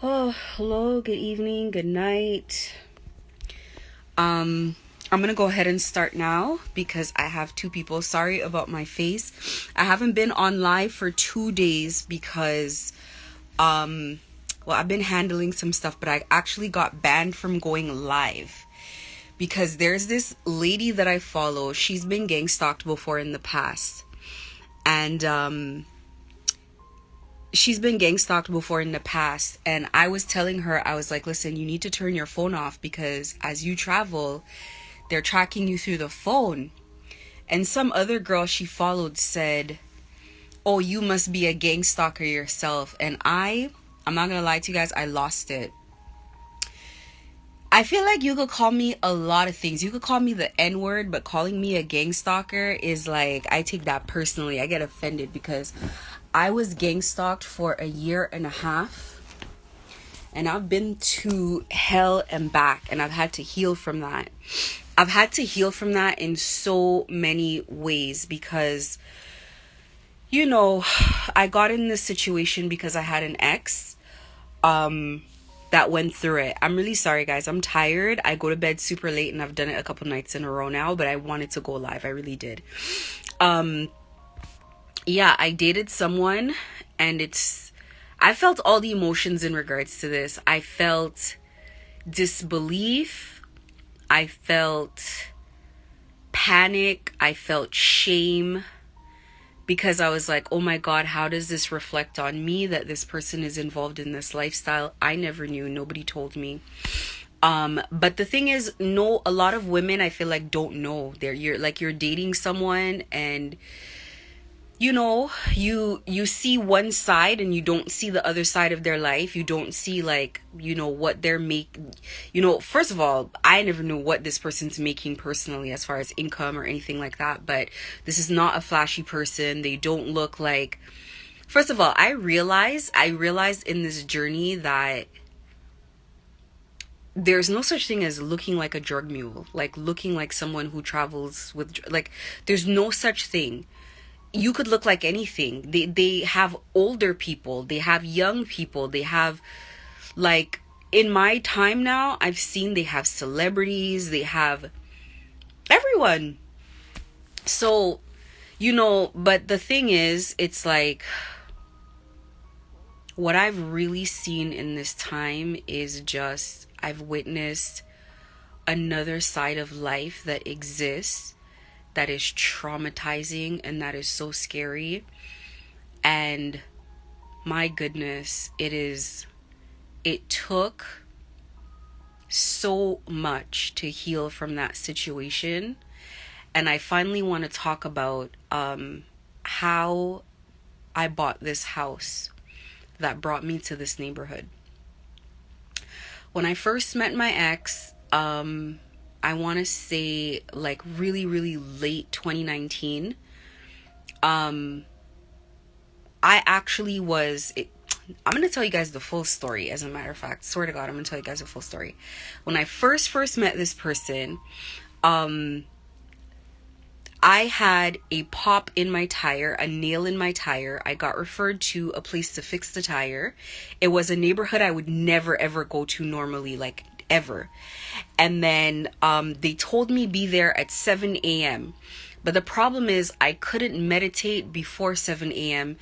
Oh, hello, good evening, good night. I'm gonna go ahead and start now because I have two people. Sorry about my face. I haven't been on live for 2 days because, well, I've been handling some stuff, but I actually got banned from going live because there's this lady that I follow. She's been gang stalked before in the past. And, she's been gang stalked before in the past, and I was telling her, I was like, listen, you need to turn your phone off because as you travel, they're tracking you through the phone. And some other girl she followed said, oh, you must be a gang stalker yourself. And I'm not gonna lie to you guys, I lost it. I feel like you could call me a lot of things. You could call me the N-word, but calling me a gang stalker is like, I take that personally. I get offended because I was gang stalked for a year and a half. And I've been to hell and back, and I've had to heal from that. I've had to heal from that in so many ways because, you know, I got in this situation because I had an ex that went through it. I'm really sorry, guys. I'm tired. I go to bed super late, and I've done it a couple nights in a row now, but I wanted to go live. I really did. Yeah, I dated someone, and I felt all the emotions in regards to this. I felt disbelief. I felt panic. I felt shame because I was like, oh my God, how does this reflect on me that this person is involved in this lifestyle? I never knew. Nobody told me. But the thing is, no, a lot of women I feel like don't know. You're dating someone, and you know, you see one side and you don't see the other side of their life. You don't see, like, you know, what they're making. You know, first of all, I never knew what this person's making personally as far as income or anything like that, but this is not a flashy person. They don't look like, first of all, I realized in this journey that there's no such thing as looking like a drug mule, like looking like someone who travels with, like, there's no such thing. You could look like anything. They have older people, they have young people, they have, like, in my time now, I've seen they have celebrities, they have everyone. So, you know, but the thing is, it's like, what I've really seen in this time is just, I've witnessed another side of life that exists, that is traumatizing, and that is so scary. And my goodness, it took so much to heal from that situation. And I finally want to talk about how I bought this house that brought me to this neighborhood. When I first met my ex, I want to say like really, really late 2019. I actually I'm going to tell you guys the full story, as a matter of fact. Swear to God, I'm going to tell you guys the full story. When I first met this person, I had a pop in my tire, a nail in my tire. I got referred to a place to fix the tire. It was a neighborhood I would never, ever go to normally, like ever. And then they told me be there at 7 a.m. But the problem is I couldn't meditate before 7 a.m.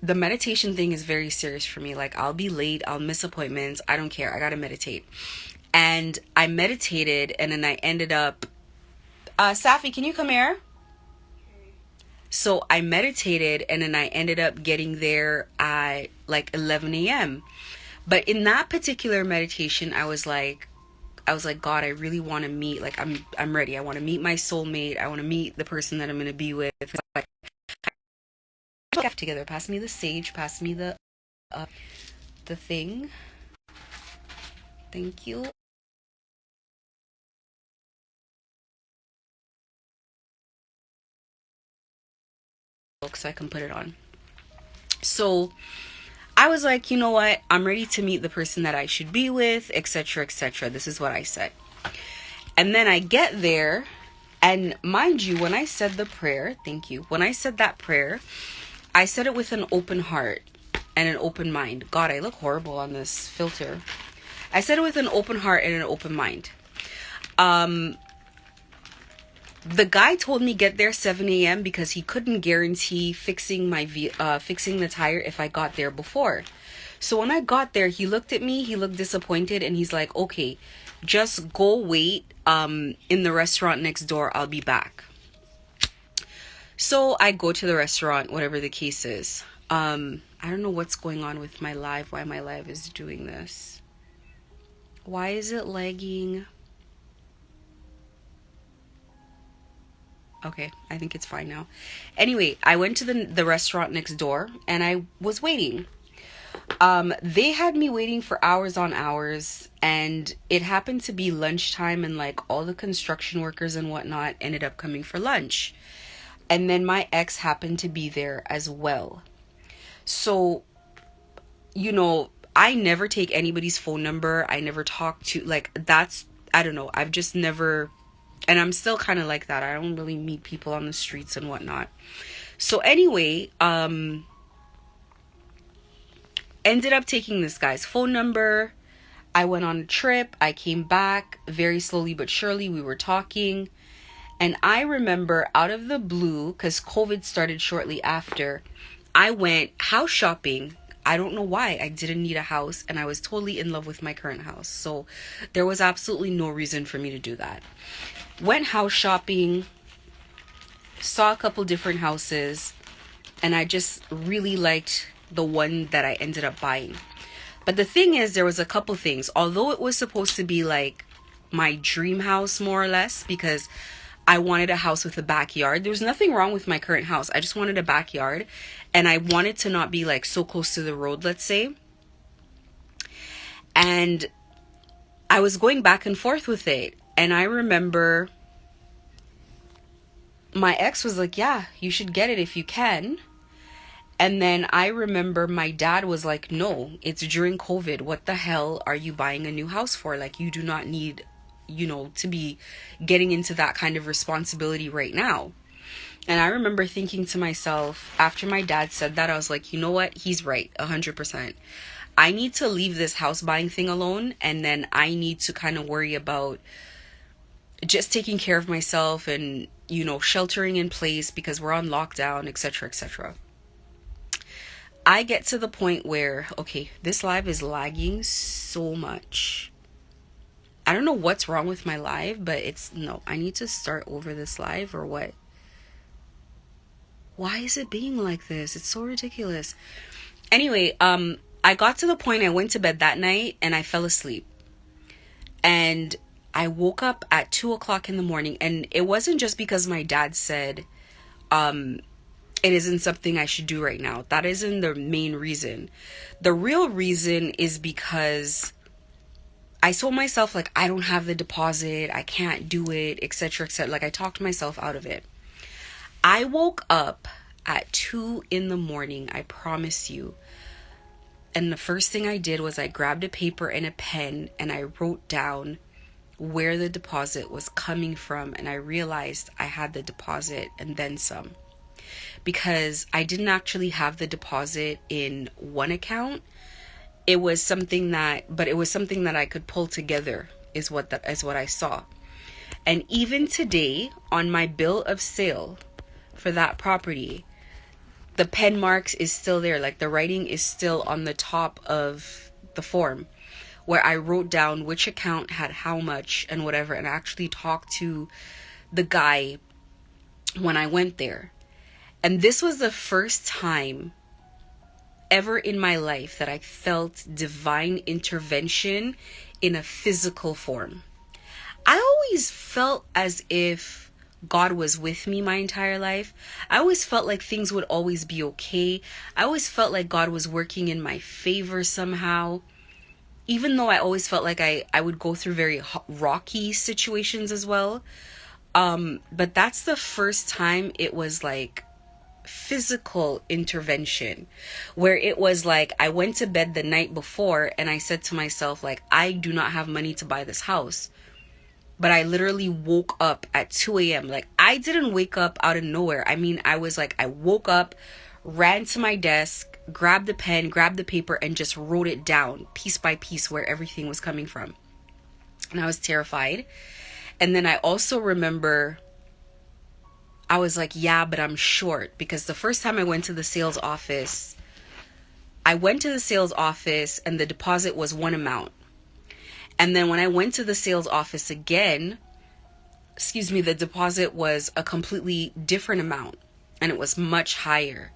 The meditation thing is very serious for me. Like, I'll be late, I'll miss appointments, I don't care, I gotta meditate. And I meditated, and then I ended up, Safi, can you come here? So I meditated, and then I ended up getting there at like 11 a.m. But in that particular meditation, I was like, God, I really want to meet, like, I'm ready. I want to meet my soulmate. I want to meet the person that I'm going to be with. Like, together, pass me the sage, pass me the thing. Thank you. So I can put it on. So I was like, you know what? I'm ready to meet the person that I should be with, etc., etc. This is what I said. And then I get there, and mind you, when I said the prayer, thank you. When I said that prayer, I said it with an open heart. and an open mind. God, I look horrible on this filter. I said it with an open heart and an open mind. The guy told me get there 7 a.m. because he couldn't guarantee fixing the tire if I got there before. So when I got there, he looked at me, he looked disappointed, and he's like, okay, just go wait in the restaurant next door. I'll be back. So I go to the restaurant, whatever the case is. I don't know what's going on with my live, why my live is doing this. Why is it lagging? Okay, I think it's fine now. Anyway, I went to the restaurant next door and I was waiting. They had me waiting for hours on hours, and it happened to be lunchtime, and like all the construction workers and whatnot ended up coming for lunch. And then my ex happened to be there as well. So, you know, I never take anybody's phone number. I never talk to, like, that's, I don't know. I've just never, and I'm still kind of like that. I don't really meet people on the streets and whatnot. So anyway, ended up taking this guy's phone number. I went on a trip. I came back very slowly but surely. We were talking. And I remember out of the blue, because COVID started shortly after, I went house shopping. I don't know why. I didn't need a house, and I was totally in love with my current house. So there was absolutely no reason for me to do that. Went house shopping, saw a couple different houses, and I just really liked the one that I ended up buying. But the thing is, there was a couple things. Although it was supposed to be like my dream house, more or less, because I wanted a house with a backyard. There was nothing wrong with my current house. I just wanted a backyard, and I wanted to not be like so close to the road, let's say. And I was going back and forth with it. And I remember my ex was like, yeah, you should get it if you can. And then I remember my dad was like, no, it's during COVID. What the hell are you buying a new house for? Like, you do not need, to be getting into that kind of responsibility right now. And I remember thinking to myself, after my dad said that, I was like, you know what? He's right, 100%. I need to leave this house buying thing alone. And then I need to kind of worry about just taking care of myself and, sheltering in place because we're on lockdown, etc., etc. I get to the point where, okay, this live is lagging so much. I don't know what's wrong with my live, but I need to start over this live or what? Why is it being like this? It's so ridiculous. Anyway, I got to the point, I went to bed that night and I fell asleep. And I woke up at 2:00 in the morning, and it wasn't just because my dad said, it isn't something I should do right now. That isn't the main reason. The real reason is because I told myself, like, I don't have the deposit, I can't do it, etc., etc. Like, I talked myself out of it. I woke up at 2 in the morning, I promise you. And the first thing I did was I grabbed a paper and a pen and I wrote down where the deposit was coming from. And I realized I had the deposit and then some. Because I didn't actually have the deposit in one account. It was something that I could pull together is what I saw. And even today on my bill of sale for that property, the pen marks is still there. Like, the writing is still on the top of the form where I wrote down which account had how much and whatever, and I actually talked to the guy when I went there. And this was the first time ever in my life that I felt divine intervention in a physical form. I always felt as if God was with me my entire life. I always felt like things would always be okay. I always felt like God was working in my favor somehow. Even though I always felt like I would go through very rocky situations as well. But that's the first time it was like physical intervention, where it was like I went to bed the night before and I said to myself, like, I do not have money to buy this house. But I literally woke up at 2 a.m. Like, I didn't wake up out of nowhere. I mean, I was like, I woke up, ran to my desk, grabbed the pen, grabbed the paper, and just wrote it down piece by piece where everything was coming from. And I was terrified. And then I also remember I was like, yeah, but I'm short, because the first time I went to the sales office, and the deposit was one amount. And then when I went to the sales office again, the deposit was a completely different amount, and it was much higher.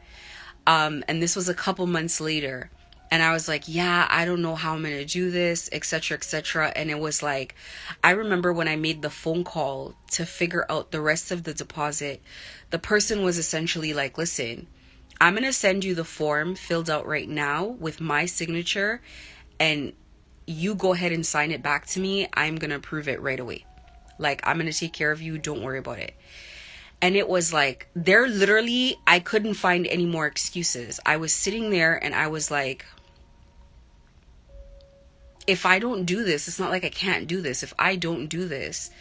And this was a couple months later. And I was like, yeah, I don't know how I'm going to do this, etc., etc. And it was like, I remember when I made the phone call to figure out the rest of the deposit, the person was essentially like, listen, I'm going to send you the form filled out right now with my signature, and you go ahead and sign it back to me. I'm going to approve it right away. Like, I'm going to take care of you. Don't worry about it. And it was like, I couldn't find any more excuses. I was sitting there and I was like, if I don't do this, it's not like I can't do this. If I don't do this,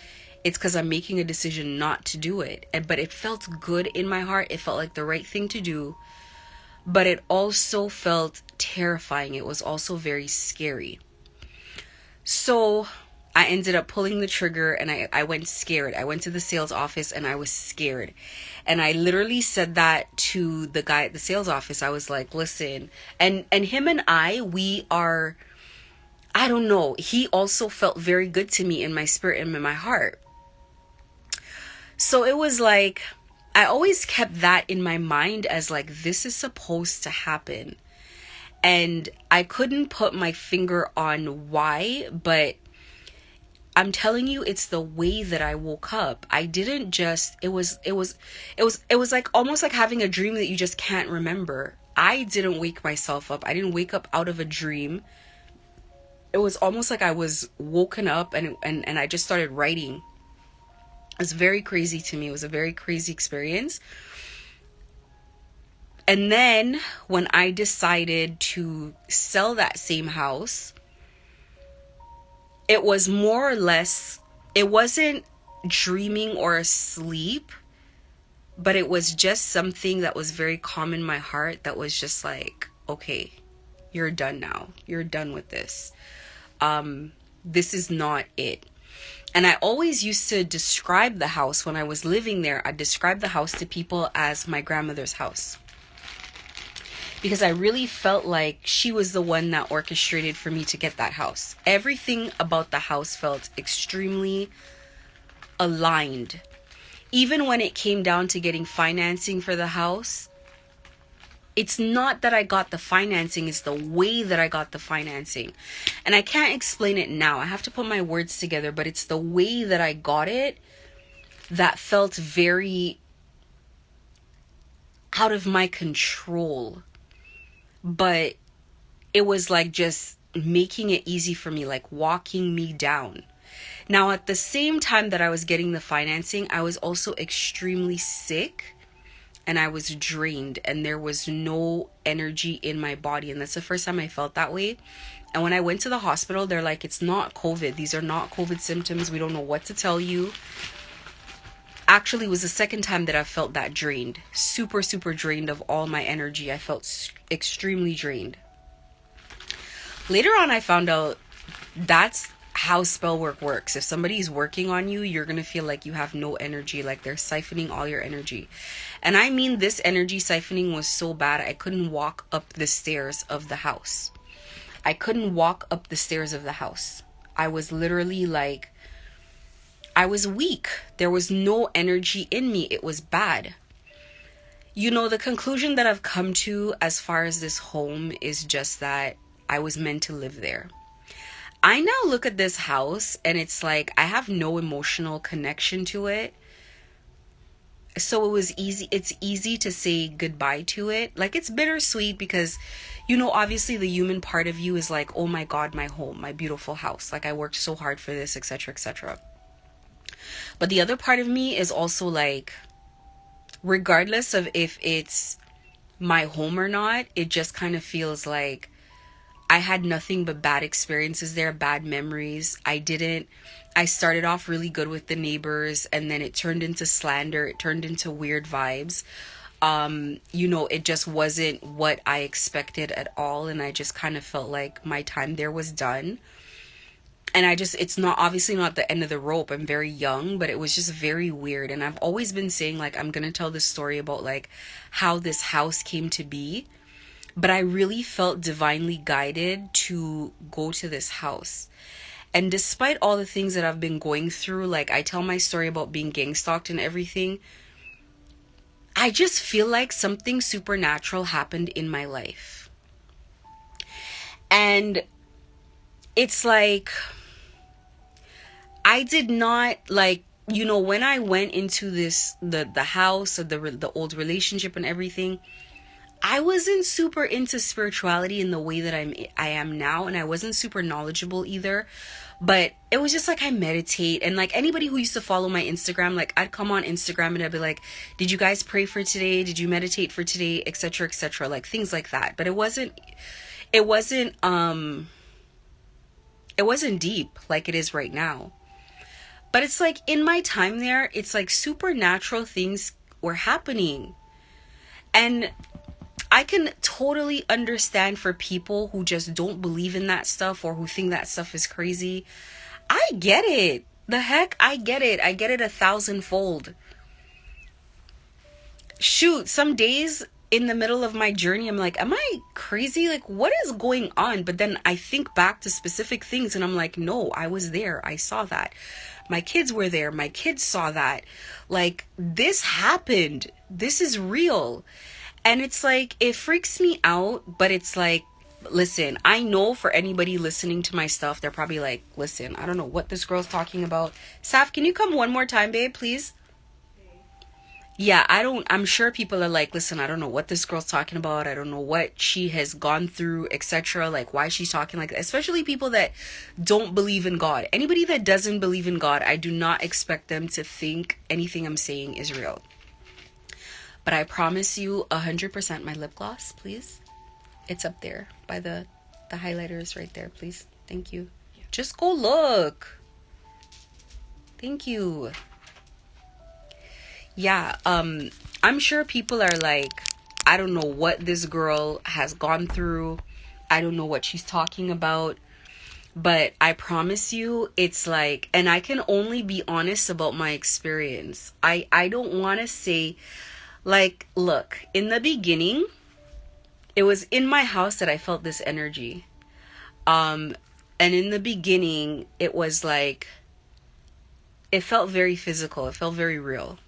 it's because I'm making a decision not to do it. But it felt good in my heart. It felt like the right thing to do. But it also felt terrifying. It was also very scary. So I ended up pulling the trigger, and I went scared. I went to the sales office and I was scared. And I literally said that to the guy at the sales office. I was like, listen, and him and we are, I don't know, he also felt very good to me in my spirit and in my heart. So it was like, I always kept that in my mind as like, this is supposed to happen. And I couldn't put my finger on why, but I'm telling you, it's the way that I woke up. I didn't just, it was like almost like having a dream that you just can't remember. I didn't wake myself up. I didn't wake up out of a dream. It was almost like I was woken up and I just started writing. It was very crazy to me. It was a very crazy experience. And then when I decided to sell that same house, it was more or less, it wasn't dreaming or asleep, but it was just something that was very calm in my heart that was just like, okay, you're done now. You're done with this. This is not it. And I always used to describe the house when I was living there. I described the house to people as my grandmother's house, because I really felt like she was the one that orchestrated for me to get that house. Everything about the house felt extremely aligned. Even when it came down to getting financing for the house, it's not that I got the financing, it's the way that I got the financing. And I can't explain it now. I have to put my words together, but it's the way that I got it that felt very out of my control. But it was like just making it easy for me, like walking me down. Now, at the same time that I was getting the financing, I was also extremely sick. And I was drained, and there was no energy in my body. And that's the first time I felt that way. And when I went to the hospital, they're like, it's not COVID. These are not COVID symptoms. We don't know what to tell you. Actually, it was the second time that I felt that drained. Super, super drained of all my energy. I felt extremely drained. Later on, I found out that's how spell work works. If somebody's working on you, you're going to feel like you have no energy, like they're siphoning all your energy. And I mean, this energy siphoning was so bad, I couldn't walk up the stairs of the house. I couldn't walk up the stairs of the house. I was literally like, I was weak. There was no energy in me. It was bad. You know, the conclusion that I've come to as far as this home is just that I was meant to live there. I now look at this house and it's like I have no emotional connection to it. So it was easy. It's easy to say goodbye to it. Like, it's bittersweet because, you know, obviously the human part of you is like, oh my God, my home, my beautiful house. Like, I worked so hard for this, etc., etc. But the other part of me is also like, regardless of if it's my home or not, it just kind of feels like I had nothing but bad experiences there, bad memories. I started off really good with the neighbors, and then it turned into slander. It turned into weird vibes. You know, it just wasn't what I expected at all, and I just kind of felt like my time there was done. And it's not, obviously not the end of the rope. I'm very young, but it was just very weird. And I've always been saying, like, I'm gonna tell this story about like how this house came to be, but I really felt divinely guided to go to this house. And despite all the things that I've been going through, like I tell my story about being gang stalked and everything, I just feel like something supernatural happened in my life. And it's like, I did not, like, you know, when I went into the house or the old relationship and everything, I wasn't super into spirituality in the way that I am now, and I wasn't super knowledgeable either. But it was just like I meditate, and like anybody who used to follow my Instagram, like I'd come on Instagram and I'd be like, did you guys pray for today? Did you meditate for today? Etc. etc. Like things like that. But it wasn't it wasn't deep like it is right now. But it's like in my time there, it's like supernatural things were happening. And I can totally understand for people who just don't believe in that stuff or who think that stuff is crazy. I get it. The heck, I get it. I get it 1,000-fold. Shoot, some days in the middle of my journey, I'm like, am I crazy? Like, what is going on? But then I think back to specific things and I'm like, no, I was there. I saw that. My kids were there. My kids saw that. Like, this happened. This is real. And it's like, it freaks me out, but it's like, listen, I know for anybody listening to my stuff, they're probably like, listen, I don't know what this girl's talking about. Saf, can you come one more time, babe, please? Yeah, I'm sure people are like, listen, I don't know what this girl's talking about. I don't know what she has gone through, etc. Like, why she's talking like that. Especially people that don't believe in God. Anybody that doesn't believe in God, I do not expect them to think anything I'm saying is real. But I promise you 100% my lip gloss, please. It's up there by the highlighters right there, please. Thank you. Just go look. Thank you. Yeah, I'm sure people are like, I don't know what this girl has gone through. I don't know what she's talking about. But I promise you, it's like, and I can only be honest about my experience. I don't want to say, like, look, in the beginning, it was in my house that I felt this energy. And in the beginning, it was like, it felt very physical. It felt very real.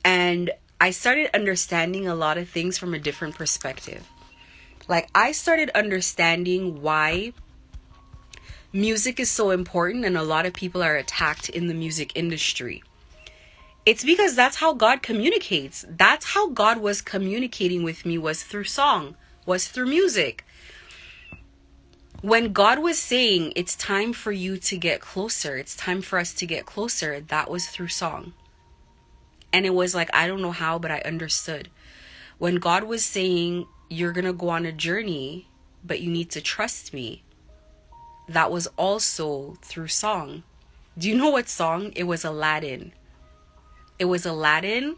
And I started understanding a lot of things from a different perspective. Like, I started understanding why music is so important and a lot of people are attacked in the music industry. It's because that's how God communicates. That's how God was communicating with me, was through song, was through music. When God was saying, it's time for you to get closer, it's time for us to get closer, that was through song. And it was like, I don't know how, but I understood. When God was saying, you're going to go on a journey, but you need to trust me, that was also through song. Do you know what song? It was Aladdin. It was Aladdin.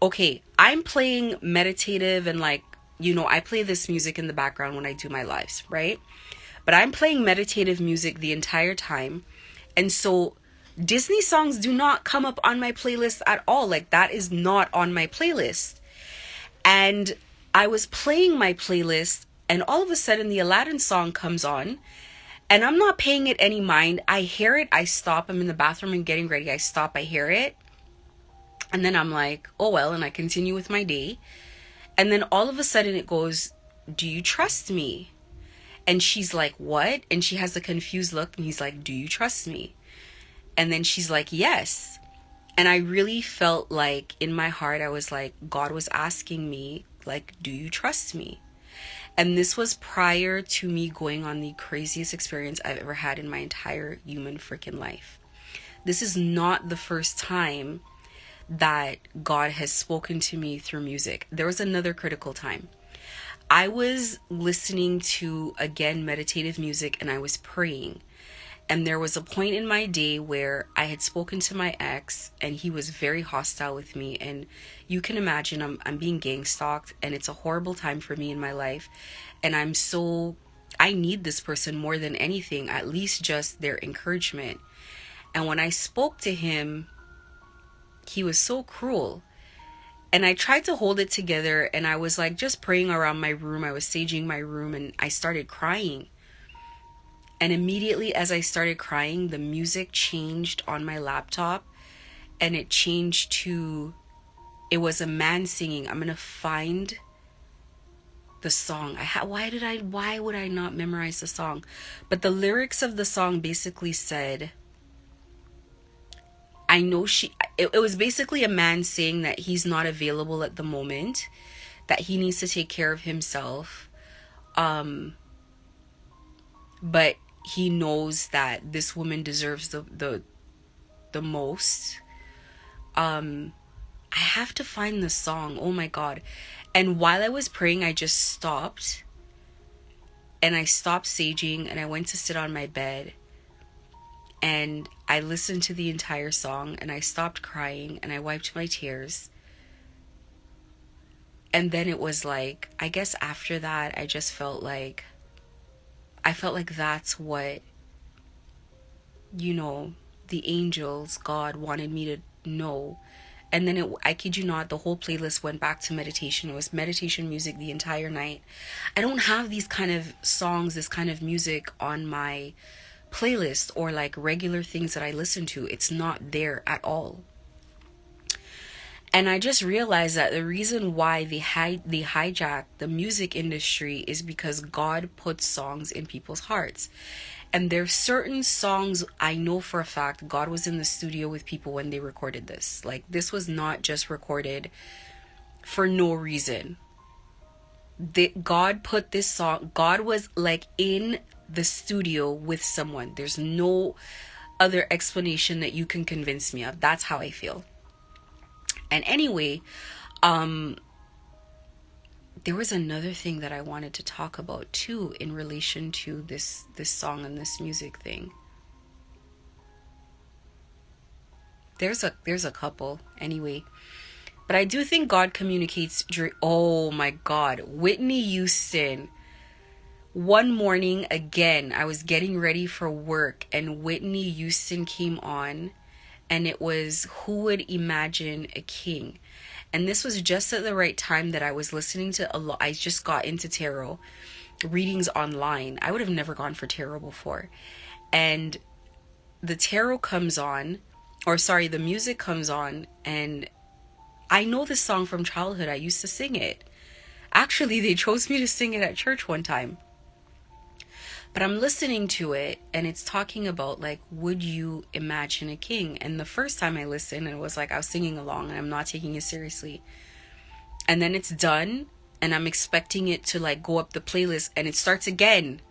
Okay, I'm playing meditative and like, you know, I play this music in the background when I do my lives, right? But I'm playing meditative music the entire time. And so Disney songs do not come up on my playlist at all. Like, that is not on my playlist. And I was playing my playlist and all of a sudden the Aladdin song comes on and I'm not paying it any mind. I hear it. I stop. I'm in the bathroom and getting ready. I stop. I hear it. And then I'm like, oh, well, and I continue with my day. And then all of a sudden it goes, do you trust me? And she's like, what? And she has a confused look and he's like, do you trust me? And then she's like, yes. And I really felt like in my heart, I was like, God was asking me, like, do you trust me? And this was prior to me going on the craziest experience I've ever had in my entire human freaking life. This is not the first time that God has spoken to me through music. There was another critical time. I was listening to, again, meditative music and I was praying. And there was a point in my day where I had spoken to my ex and he was very hostile with me. And you can imagine I'm being gang stalked and it's a horrible time for me in my life. And I need this person more than anything, at least just their encouragement. And when I spoke to him, he was so cruel. And I tried to hold it together and I was like just praying around my room. I was saging my room and I started crying. And immediately as I started crying, the music changed on my laptop and it changed to, it was a man singing. I'm going to find the song. Why would I not memorize the song? But the lyrics of the song basically said, it was basically a man saying that he's not available at the moment, that he needs to take care of himself. But he knows that this woman deserves the most. I have to find the song. Oh my God. And while I was praying, I just stopped. And I stopped saging and I went to sit on my bed. And I listened to the entire song and I stopped crying and I wiped my tears. And then it was like, I guess after that, I felt like that's what, the angels, God wanted me to know. And then I kid you not, the whole playlist went back to meditation. It was meditation music the entire night. I don't have these kind of songs, this kind of music on my playlist or like regular things that I listen to. It's not there at all. And I just realized that the reason why they hijack the music industry is because God puts songs in people's hearts. And there's certain songs I know for a fact God was in the studio with people when they recorded this. Like, this was not just recorded for no reason. God put this song, God was like in the studio with someone. There's no other explanation that you can convince me of. That's how I feel. And anyway, there was another thing that I wanted to talk about too in relation to this song and this music thing. There's a couple anyway. But I do think God communicates oh my God, Whitney Houston. One morning again, I was getting ready for work and Whitney Houston came on and it was Who Would Imagine a King? And this was just at the right time that I was listening to a lot. I just got into tarot readings online. I would have never gone for tarot before. And the tarot comes on, the music comes on, and I know this song from childhood. I used to sing it. Actually, they chose me to sing it at church one time. But I'm listening to it and it's talking about like, would you imagine a king? And the first time I listened, it was like I was singing along and I'm not taking it seriously. And then it's done and I'm expecting it to like go up the playlist and it starts again.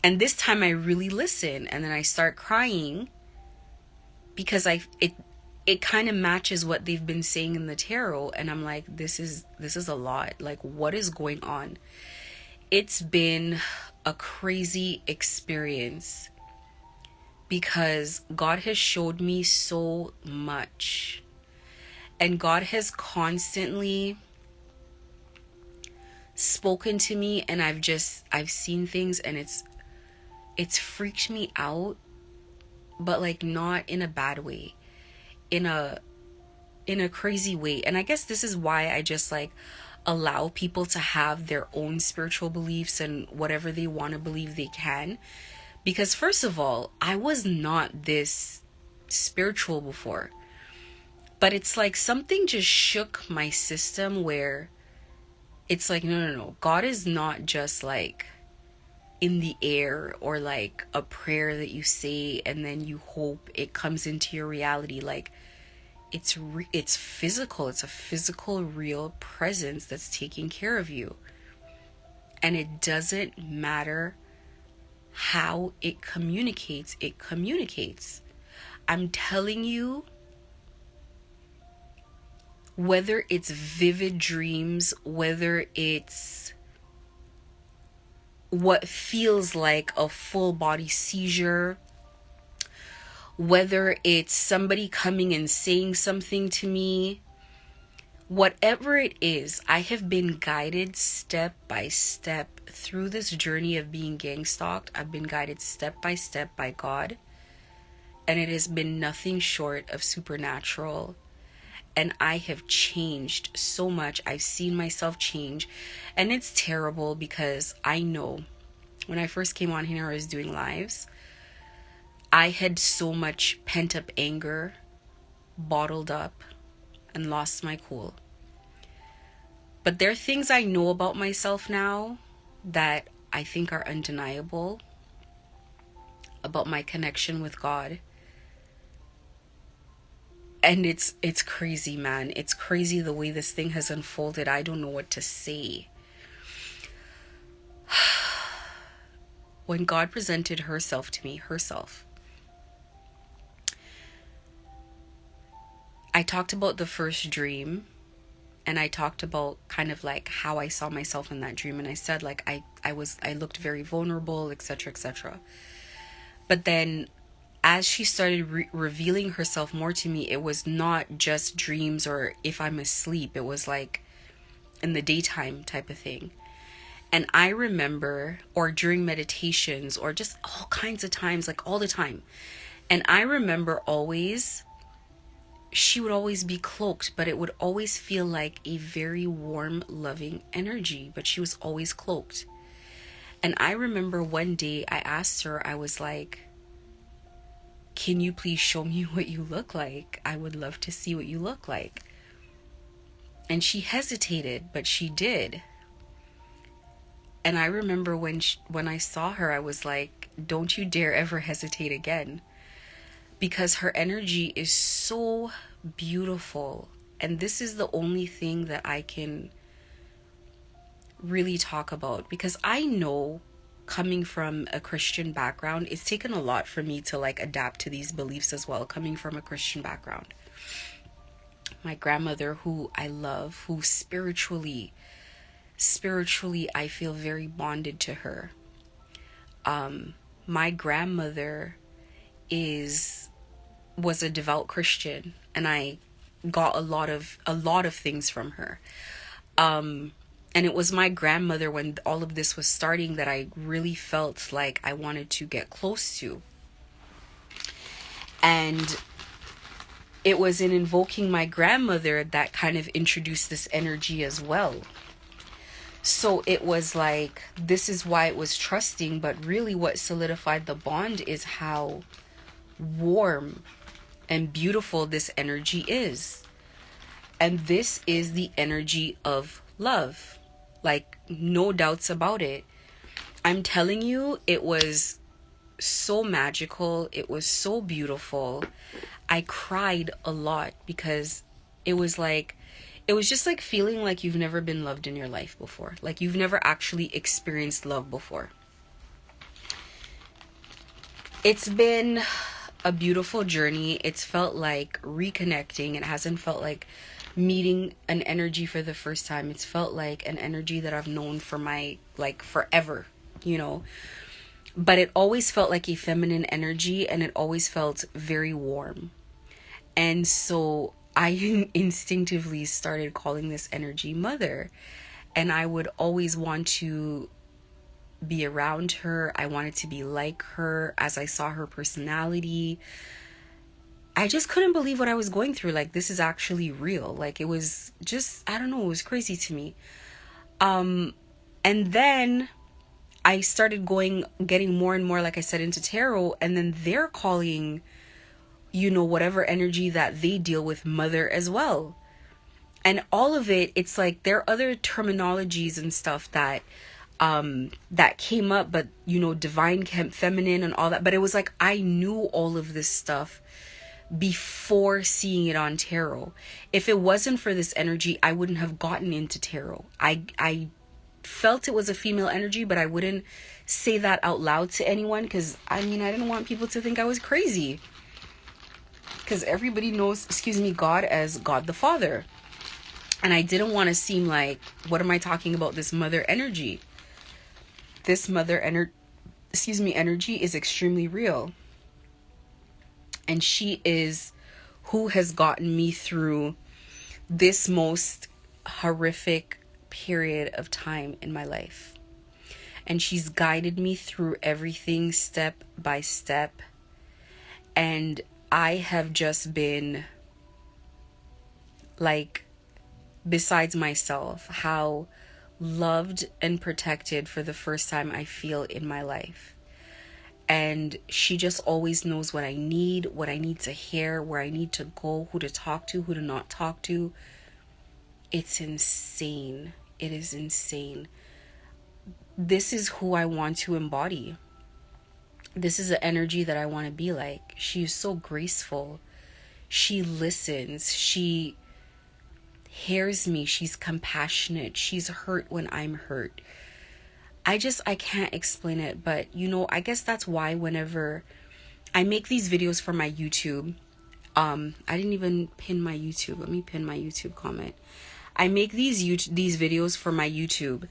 And this time I really listen and then I start crying because it kind of matches what they've been saying in the tarot. And I'm like, this is a lot. Like, what is going on? It's been a crazy experience because God has showed me so much. And God has constantly spoken to me and I've seen things and it's freaked me out, but like not in a bad way, in a crazy way. And I guess this is why I just like allow people to have their own spiritual beliefs and whatever they want to believe they can. Because first of all, I was not this spiritual before. But it's like something just shook my system where it's like, no. God is not just like in the air or like a prayer that you say and then you hope it comes into your reality. Like, it's physical. It's a physical, real presence that's taking care of you. And it doesn't matter how it communicates. It communicates. I'm telling you, whether it's vivid dreams, whether it's what feels like a full body seizure, whether it's somebody coming and saying something to me, whatever it is, I have been guided step by step through this journey of being gang stalked. I've been guided step by step by God, and it has been nothing short of supernatural. And I have changed so much. I've seen myself change, and it's terrible because I know when I first came on here, I was doing lives. I had so much pent up anger bottled up and lost my cool. But there are things I know about myself now that I think are undeniable about my connection with God. And it's crazy, man. It's crazy the way this thing has unfolded. I don't know what to say. When God presented herself to me, I talked about the first dream, and I talked about kind of like how I saw myself in that dream, and I said like I looked very vulnerable, etc., etc. But then as she started revealing herself more to me, it was not just dreams or if I'm asleep. It was like in the daytime type of thing. And I remember, or during meditations, or just all kinds of times, like all the time. And I remember always, she would always be cloaked, but it would always feel like a very warm, loving energy. But she was always cloaked. And I remember one day I asked her, I was like, can you please show me what you look like? I would love to see what you look like. And she hesitated, but she did. And I remember when I saw her, I was like, don't you dare ever hesitate again. Because her energy is so beautiful. And this is the only thing that I can really talk about. Because I know, coming from a Christian background, it's taken a lot for me to like adapt to these beliefs as well, coming from a Christian background. My grandmother, who I love, who spiritually I feel very bonded to her. My grandmother was a devout Christian, and I got a lot of things from her. And it was my grandmother, when all of this was starting, that I really felt like I wanted to get close to. And it was in invoking my grandmother that kind of introduced this energy as well. So it was like, this is why it was trusting, but really what solidified the bond is how warm and beautiful this energy is. And this is the energy of love. Like, no doubts about it. I'm telling you, it was so magical. It was so beautiful. I cried a lot because it was just like feeling like you've never been loved in your life before. Like you've never actually experienced love before. It's been a beautiful journey. It's felt like reconnecting. It hasn't felt like meeting an energy for the first time. It's felt like an energy that I've known for forever, but it always felt like a feminine energy, and it always felt very warm. And so I instinctively started calling this energy mother, and I would always want to be around her. I wanted to be like her. As I saw her personality, I just couldn't believe what I was going through. Like, this is actually real. Like, it was just, I don't know, it was crazy to me. And then I started getting more and more, like I said, into tarot. And then they're calling, whatever energy that they deal with, mother as well. And all of it, it's like there are other terminologies and stuff that came up, but, divine feminine and all that. But it was like, I knew all of this stuff before seeing it on tarot. If it wasn't for this energy, I wouldn't have gotten into tarot. I felt it was a female energy, but I wouldn't say that out loud to anyone, because I didn't want people to think I was crazy, because everybody knows, God as God the Father, and I didn't want to seem like, what am I talking about, this mother energy? this mother energy is extremely real. And she is who has gotten me through this most horrific period of time in my life. And she's guided me through everything step by step. And I have just been like, besides myself, how loved and protected for the first time I feel in my life. And she just always knows what I need to hear, where I need to go, who to talk to, who to not talk to. It's insane. It is insane. This is who I want to embody. This is the energy that I want to be like. She is so graceful. She listens. She hears me. She's compassionate. She's hurt when I'm hurt. I can't explain it, but I guess that's why whenever I make these videos for my YouTube, I didn't even pin my YouTube. Let me pin my YouTube comment. I make these videos for my YouTube,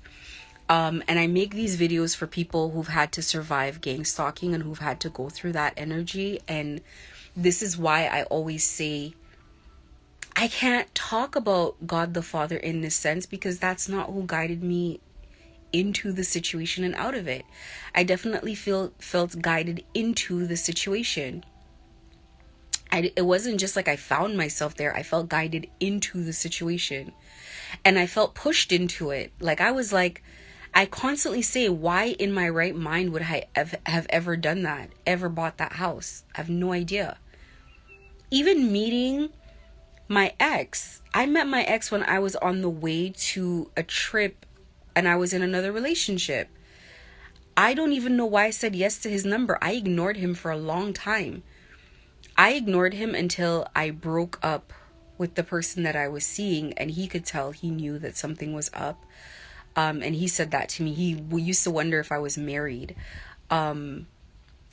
and I make these videos for people who've had to survive gang stalking and who've had to go through that energy. And this is why I always say I can't talk about God the Father in this sense, because that's not who guided me into the situation and out of it. I definitely felt guided into the situation. It wasn't just like I found myself there. I felt guided into the situation, and I felt pushed into it. Like, I constantly say, why in my right mind would I have ever done that, ever bought that house? I have no idea. Even meeting my ex, I met my ex when I was on the way to a trip and I was in another relationship. I don't even know why I said yes to his number. I ignored him for a long time. I ignored him until I broke up with the person that I was seeing, and he could tell, he knew that something was up. And he said that to me. We used to wonder if I was married. And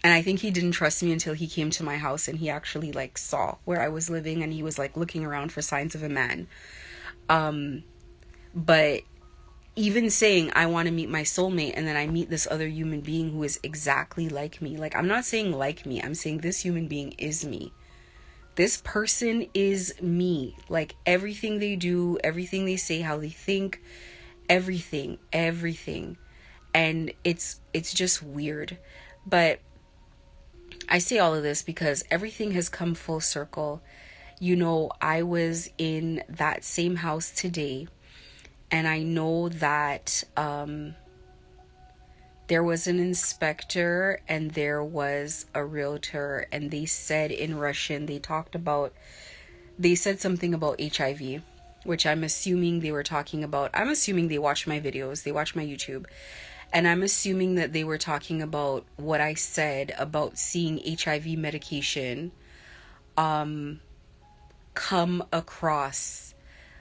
I think he didn't trust me until he came to my house and he actually saw where I was living, and he was looking around for signs of a man. But even saying I want to meet my soulmate, and then I meet this other human being who is exactly like me. I'm not saying like me. I'm saying this human being is me. This person is me. Everything they do, everything they say, how they think, everything. And it's just weird. But I say all of this because everything has come full circle. I was in that same house today, and I know that there was an inspector and there was a realtor, and they said in Russian, they said something about HIV, which I'm assuming they were talking about. I'm assuming they watch my videos, they watch my YouTube, and I'm assuming that they were talking about what I said about seeing HIV medication come across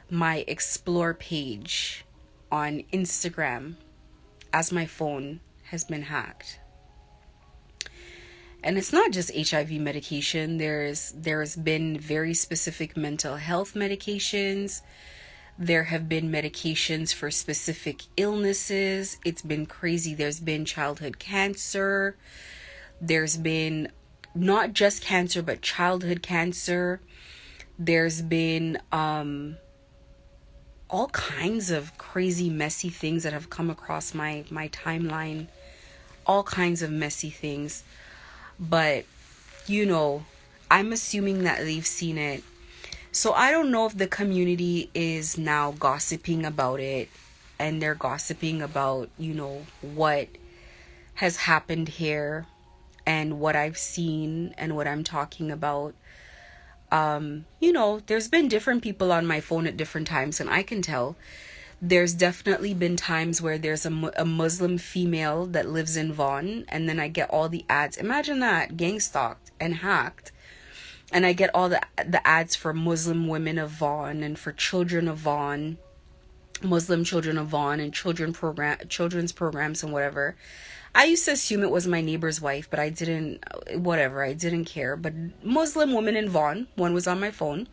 my explore page on Instagram as my phone has been hacked. And it's not just HIV medication. There's been very specific mental health medications. There have been medications for specific illnesses. It's been crazy. There's been childhood cancer. There's been not just cancer, but childhood cancer. There's been all kinds of crazy, messy things that have come across my timeline. All kinds of messy things. But, I'm assuming that they've seen it. So I don't know if the community is now gossiping about it, and they're gossiping about, what has happened here and what I've seen and what I'm talking about. There's been different people on my phone at different times, and I can tell there's definitely been times where there's a Muslim female that lives in Vaughan, and then I get all the ads. Imagine that, gang stalked and hacked. And I get all the ads for Muslim women of Vaughan and for children of Vaughan, Muslim children of Vaughan, and children's programs and whatever. I used to assume it was my neighbor's wife, but I didn't care. But Muslim women in Vaughan, one was on my phone.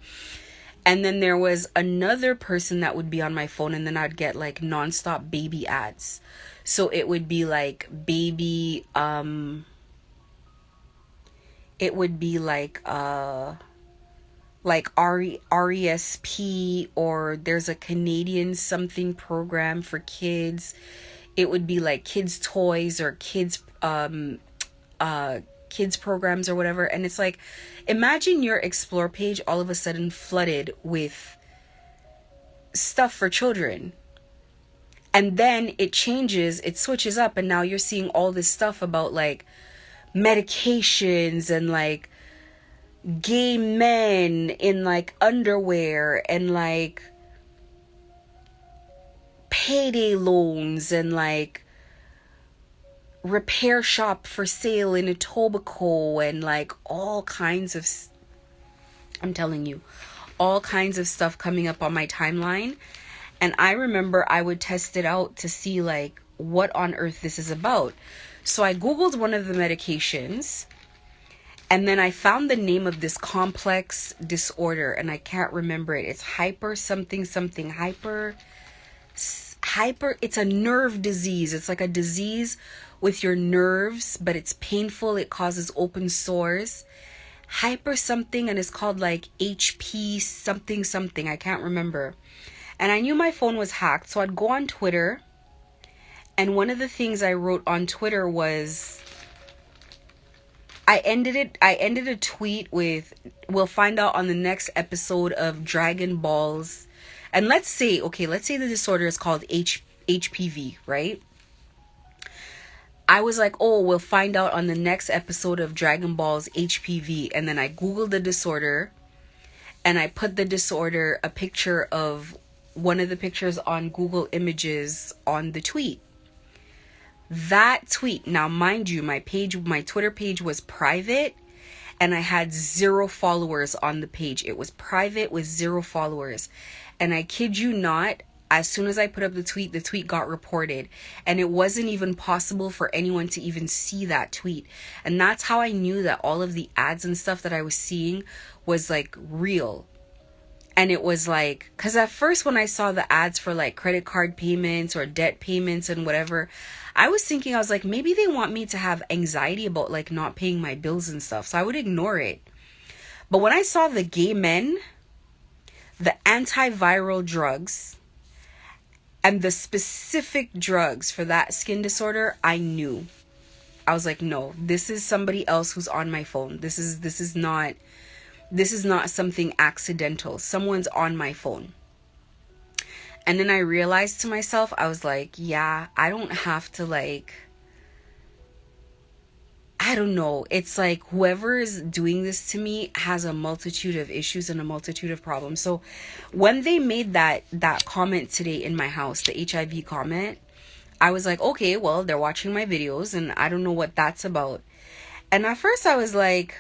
And then there was another person that would be on my phone, and then I'd get like nonstop baby ads. So it would be like baby, it would be like RESP, or there's a Canadian something program for kids. It would be like kids toys or kids programs or whatever. And it's like, imagine your explore page all of a sudden flooded with stuff for children. And then it changes, it switches up, and now you're seeing all this stuff about like medications and like gay men in like underwear and like payday loans and like repair shop for sale in Etobicoke and like all kinds of, I'm telling you, all kinds of stuff coming up on my timeline. And I remember I would test it out to see like what on earth this is about. So I Googled one of the medications, and then I found the name of this complex disorder, and I can't remember it. It's hyper something something hyper, it's a nerve disease. It's like a disease with your nerves, but it's painful. It causes open sores. Hyper something, and it's called like HP something something. I can't remember. And I knew my phone was hacked, so I'd go on Twitter. And one of the things I wrote on Twitter was, I ended a tweet with, we'll find out on the next episode of Dragon Balls. And let's say the disorder is called HPV, right? I was like, oh, we'll find out on the next episode of Dragon Ball's HPV. And then I Googled the disorder, and I put the disorder, a picture of one of the pictures on Google Images on the tweet. That tweet, now mind you, my Twitter page was private, and I had 0 followers on the page. It was private with 0 followers. And I kid you not, as soon as I put up the tweet got reported. And it wasn't even possible for anyone to even see that tweet. And that's how I knew that all of the ads and stuff that I was seeing was like real. And it was like, because at first when I saw the ads for like credit card payments or debt payments and whatever, I was thinking, I was like, maybe they want me to have anxiety about like not paying my bills and stuff. So I would ignore it. But when I saw the gay men, the antiviral drugs, and the specific drugs for that skin disorder, I knew. I was like, no, this is somebody else who's on my phone. This is not something accidental. Someone's on my phone. And then I realized to myself, I was like, yeah, I don't have to like, I don't know. It's like whoever is doing this to me has a multitude of issues and a multitude of problems. So when they made that comment today in my house, the HIV comment, I was like, okay, well, they're watching my videos and I don't know what that's about. And at first I was like,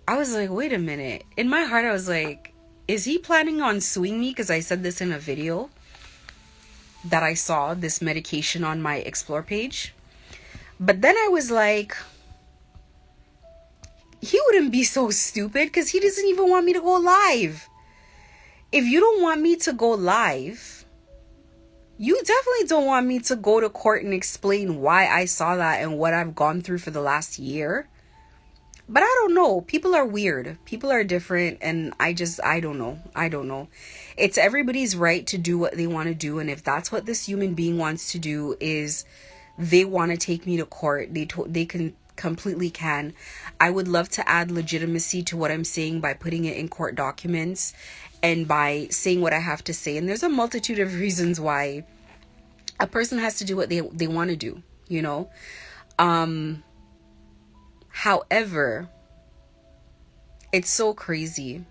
wait a minute. In my heart, I was like, is he planning on suing me? Because I said this in a video that I saw this medication on my explore page. But then I was like, he wouldn't be so stupid because he doesn't even want me to go live. If you don't want me to go live, you definitely don't want me to go to court and explain why I saw that and what I've gone through for the last year. But I don't know. People are weird. People are different. And I don't know. It's everybody's right to do what they want to do. And if that's what this human being wants to do, is they want to take me to court, they can completely can. I would love to add legitimacy to what I'm saying by putting it in court documents and by saying what I have to say. And there's a multitude of reasons why a person has to do what they want to do, you know? However, it's so crazy.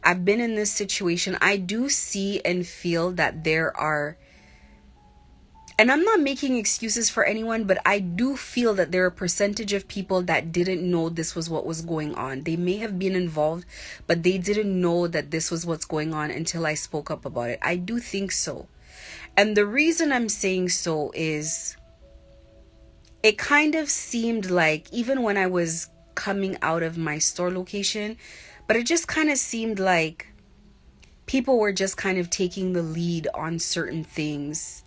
I've been in this situation. I do see and feel that there are, and I'm not making excuses for anyone, but I do feel that there are a percentage of people that didn't know this was what was going on. They may have been involved, but they didn't know that this was what's going on until I spoke up about it. I do think so. And the reason I'm saying so is, it kind of seemed like even when I was coming out of my store location, But it just kind of seemed like people were just kind of taking the lead on certain things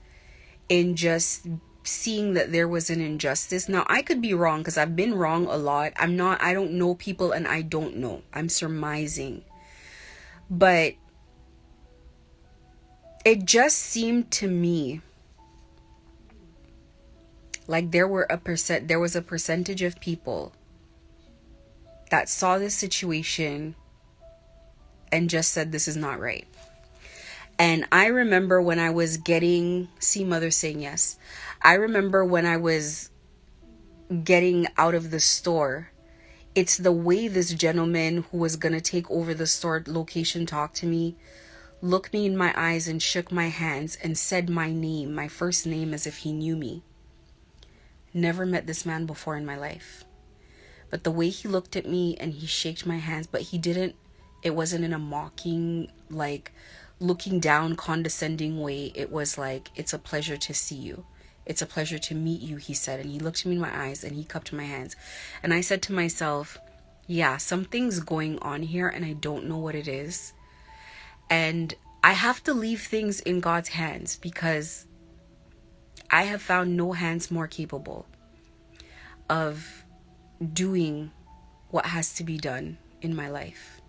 and just seeing that there was an injustice. Now, I could be wrong because I've been wrong a lot. I don't know people, and I don't know. I'm surmising. But it just seemed to me like there was a percentage of people that saw this situation and just said, this is not right. And I remember when I was see mother saying yes. I remember when I was getting out of the store, it's the way this gentleman who was going to take over the store location talked to me, looked me in my eyes and shook my hands and said my name, my first name, as if he knew me. Never met this man before in my life. But the way he looked at me and he shook my hands, but it wasn't in a mocking, like looking down, condescending way. It was like, it's a pleasure to see you. It's a pleasure to meet you, he said. And he looked me in my eyes and he cupped my hands. And I said to myself, yeah, something's going on here and I don't know what it is. And I have to leave things in God's hands because I have found no hands more capable of doing what has to be done in my life.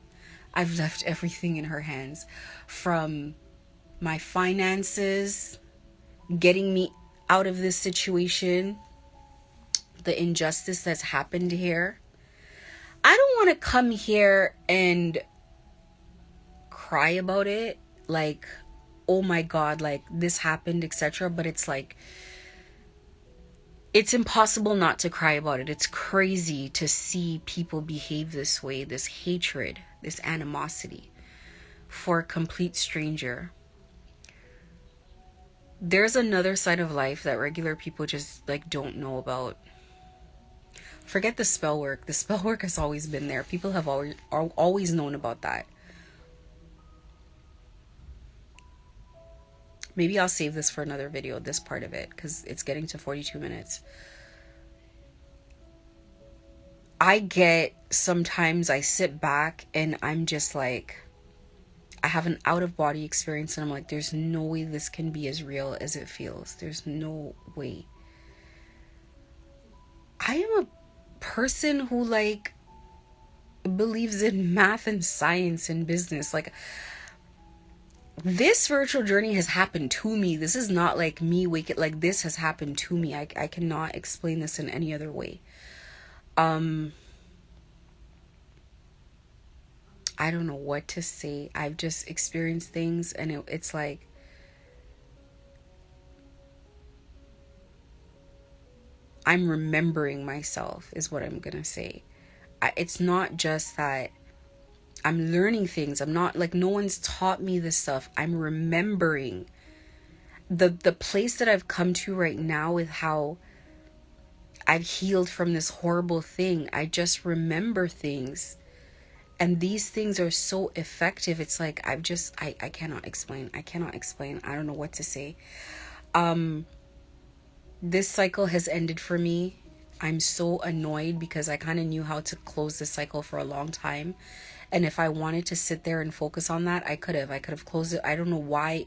I've left everything in her hands, from my finances, getting me out of this situation, the injustice that's happened here. I don't want to come here and cry about it, like, oh my God, like this happened, etc. But it's like, it's impossible not to cry about it. It's crazy to see people behave this way, this hatred, this animosity for a complete stranger. There's another side of life that regular people just like don't know about. Forget the spell work. The spell work has always been there. People have always known about that. Maybe I'll save this for another video, this part of it, because it's getting to 42 minutes. Sometimes I sit back and I'm just like, I have an out-of-body experience and I'm like, there's no way this can be as real as it feels. There's no way. I am a person who like believes in math and science and business. Like, this spiritual journey has happened to me. This is not like me waking, like this has happened to me. I cannot explain this in any other way. I don't know what to say. I've just experienced things and it's like, I'm remembering myself is what I'm gonna say. It's not just that I'm learning things. I'm not like, no one's taught me this stuff. I'm remembering the place that I've come to right now with how I've healed from this horrible thing. I just remember things. And these things are so effective. It's like, I cannot explain. I cannot explain. I don't know what to say. This cycle has ended for me. I'm so annoyed because I kind of knew how to close this cycle for a long time. And if I wanted to sit there and focus on that, I could have closed it. I don't know why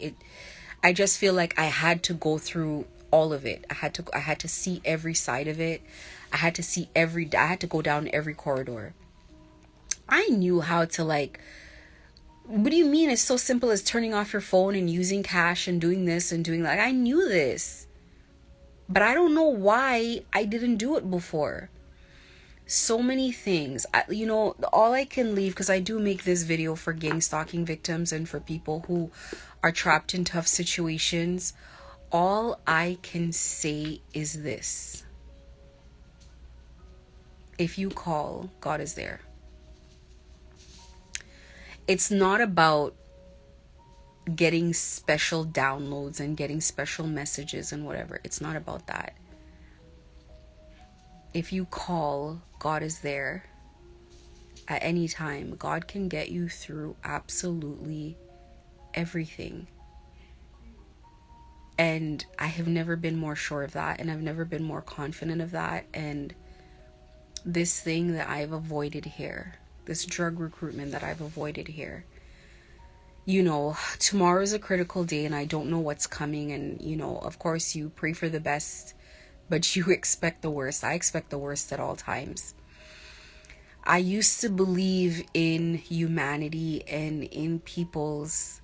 I just feel like I had to go through all of it. I had to see every side of it. I had to go down every corridor. I knew how to like, what do you mean? It's so simple as turning off your phone and using cash and doing this and doing that. Like, I knew this, but I don't know why I didn't do it before. So many things, all I can leave, because I do make this video for gang stalking victims and for people who are trapped in tough situations. All I can say is this: if you call, God is there. It's not about getting special downloads and getting special messages and whatever. It's not about that. If you call, God is there at any time. God can get you through absolutely everything. And I have never been more sure of that, and I've never been more confident of that. And this thing that I've avoided here, this drug recruitment that I've avoided here. You know, tomorrow is a critical day and I don't know what's coming. And, you know, of course you pray for the best, but you expect the worst. I expect the worst at all times. I used to believe in humanity and in people's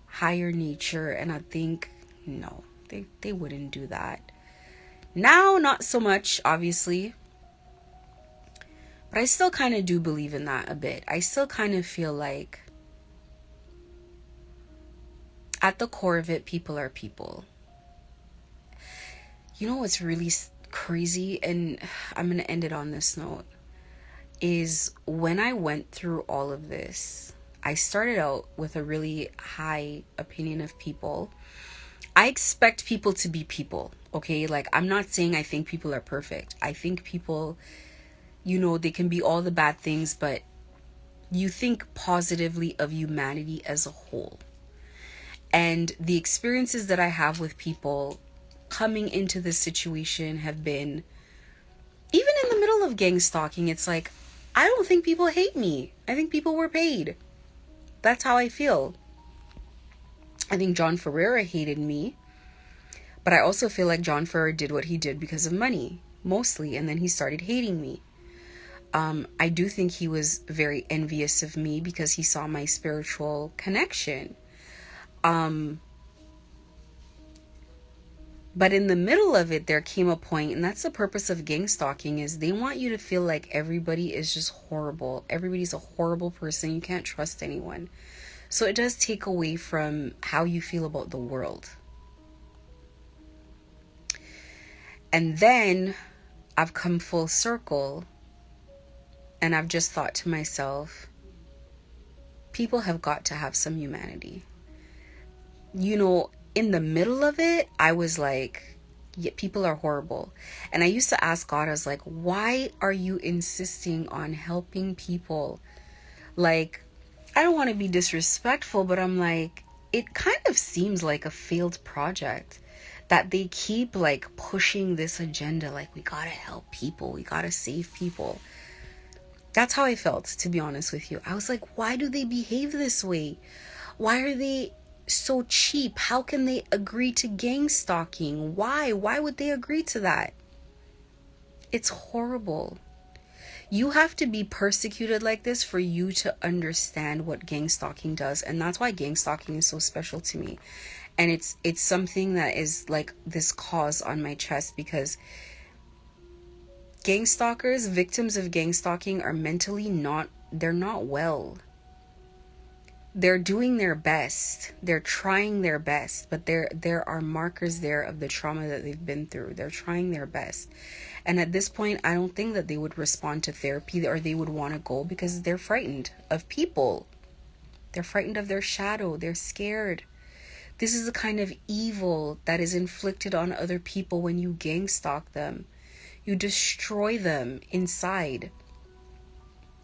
higher nature, and I think, no, they wouldn't do that. Now, not so much, obviously. But I still kind of do believe in that a bit. I still kind of feel like at the core of it, people are people. You know what's really crazy, and I'm going to end it on this note, is when I went through all of this, I started out with a really high opinion of people. I expect people to be people, okay? Like, I'm not saying I think people are perfect. I think people, you know, they can be all the bad things, but you think positively of humanity as a whole. And the experiences that I have with people coming into this situation have been, even in the middle of gang stalking, it's like, I don't think people hate me. I think people were paid. That's how I feel. I think John Ferreira hated me, but I also feel like John Ferreira did what he did because of money, mostly, and then he started hating me. I do think he was very envious of me because he saw my spiritual connection. But in the middle of it, there came a point, and that's the purpose of gang stalking, is they want you to feel like everybody is just horrible. Everybody's a horrible person. You can't trust anyone. So it does take away from how you feel about the world. And then I've come full circle, and I've just thought to myself, people have got to have some humanity. You know, in the middle of it, I was like, yeah, people are horrible. And I used to ask God, I was like, why are you insisting on helping people? Like, I don't want to be disrespectful, but I'm like, it kind of seems like a failed project that they keep like pushing this agenda. Like, we gotta help people. We gotta save people. That's how I felt, to be honest with you. I was like, why do they behave this way? Why are they so cheap? How can they agree to gang stalking? Why would they agree to that? It's horrible. You have to be persecuted like this for you to understand what gang stalking does, and that's why gang stalking is so special to me. And it's something that is like this cause on my chest, because gang stalkers, victims of gang stalking, are mentally they're not well. They're doing their best. They're trying their best, but there are markers there of the trauma that they've been through. They're trying their best. And at this point, I don't think that they would respond to therapy, or they would want to go, because they're frightened of people. They're frightened of their shadow. They're scared. This is the kind of evil that is inflicted on other people when you gang stalk them. You destroy them inside.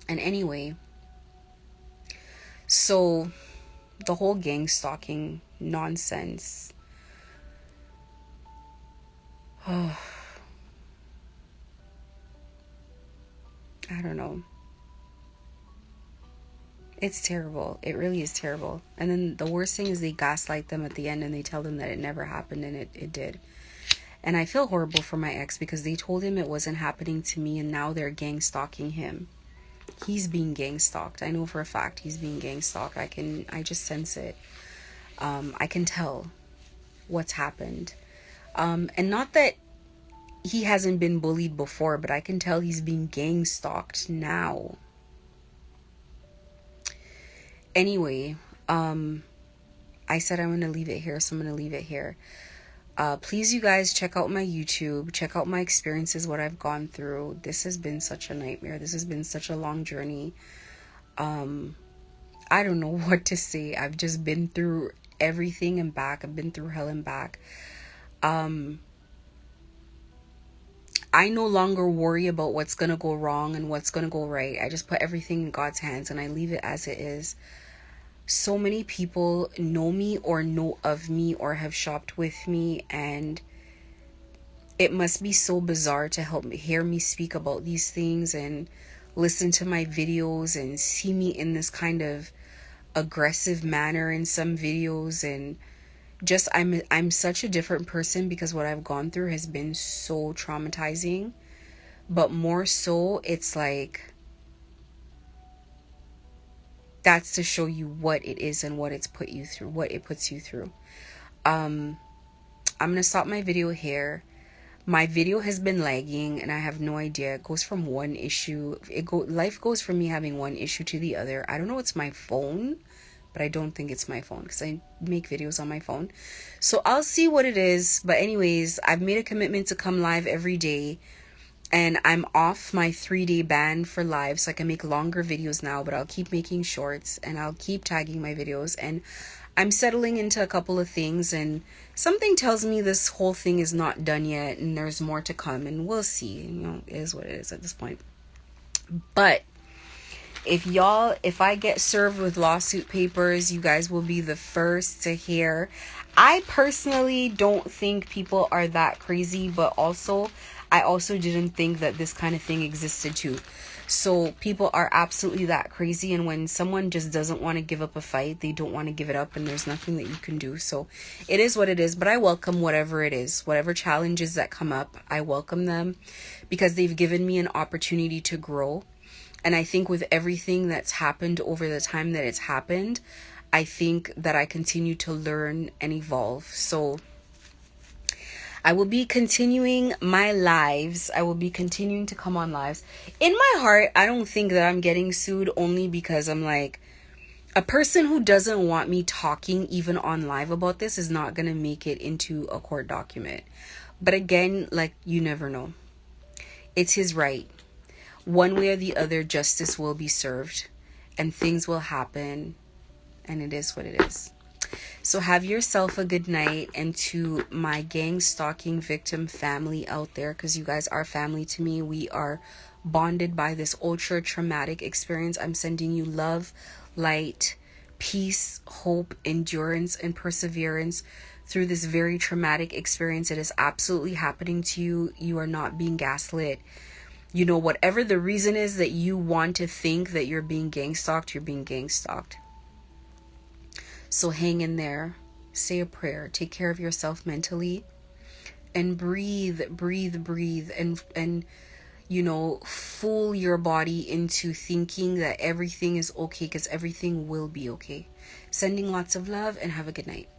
And anyway, so the whole gang stalking nonsense. Oh, I don't know. It's terrible. It really is terrible. And then the worst thing is they gaslight them at the end, and they tell them that it never happened, and it did. And I feel horrible for my ex, because they told him it wasn't happening to me, and now they're gang stalking him. He's being gang stalked. I know for a fact he's being gang stalked. I just sense it. I can tell what's happened. And not that he hasn't been bullied before, but I can tell he's being gang stalked now. Anyway, I said I'm going to leave it here, so I'm going to leave it here. Please, you guys, check out my YouTube. Check out my experiences, what I've gone through. This has been such a nightmare. This has been such a long journey. I don't know what to say. I've just been through everything and back. I've been through hell and back. I no longer worry about what's going to go wrong and what's going to go right. I just put everything in God's hands, and I leave it as it is. So many people know me or know of me or have shopped with me, and it must be so bizarre to hear me speak about these things and listen to my videos and see me in this kind of aggressive manner in some videos, and just I'm such a different person because what I've gone through has been so traumatizing. But more so, it's like, that's to show you what it is and what it's put you through, what it puts you through. I'm gonna stop my video here. My video has been lagging and I have no idea. It goes from one issue, life goes from me having one issue to the other. I don't know, it's my phone, but I don't think it's my phone because I make videos on my phone. So I'll see what it is. But anyways, I've made a commitment to come live every day. And I'm off my 3-day ban for live, so I can make longer videos now, but I'll keep making shorts and I'll keep tagging my videos. And I'm settling into a couple of things, and something tells me this whole thing is not done yet and there's more to come, and we'll see. You know, it is what it is at this point. But if I get served with lawsuit papers, you guys will be the first to hear. I personally don't think people are that crazy, but I also didn't think that this kind of thing existed too. So people are absolutely that crazy, and when someone just doesn't want to give up a fight, they don't want to give it up, and there's nothing that you can do. So it is what it is, but I welcome whatever it is, whatever challenges that come up, I welcome them because they've given me an opportunity to grow. And I think with everything that's happened over the time that it's happened, I think that I continue to learn and evolve. So I will be continuing my lives. I will be continuing to come on lives. In my heart, I don't think that I'm getting sued, only because I'm like, a person who doesn't want me talking even on live about this is not going to make it into a court document. But again, like, you never know. It's his right. One way or the other, justice will be served and things will happen, and it is what it is. So have yourself a good night, and to my gang stalking victim family out there, because you guys are family to me. We are bonded by this ultra traumatic experience. I'm sending you love, light, peace, hope, endurance, and perseverance through this very traumatic experience. It is absolutely happening to you. You are not being gaslit. You know, whatever the reason is that you want to think that you're being gang stalked, you're being gang stalked. So hang in there, say a prayer, take care of yourself mentally, and breathe, and you know, fool your body into thinking that everything is okay, because everything will be okay. Sending lots of love, and have a good night.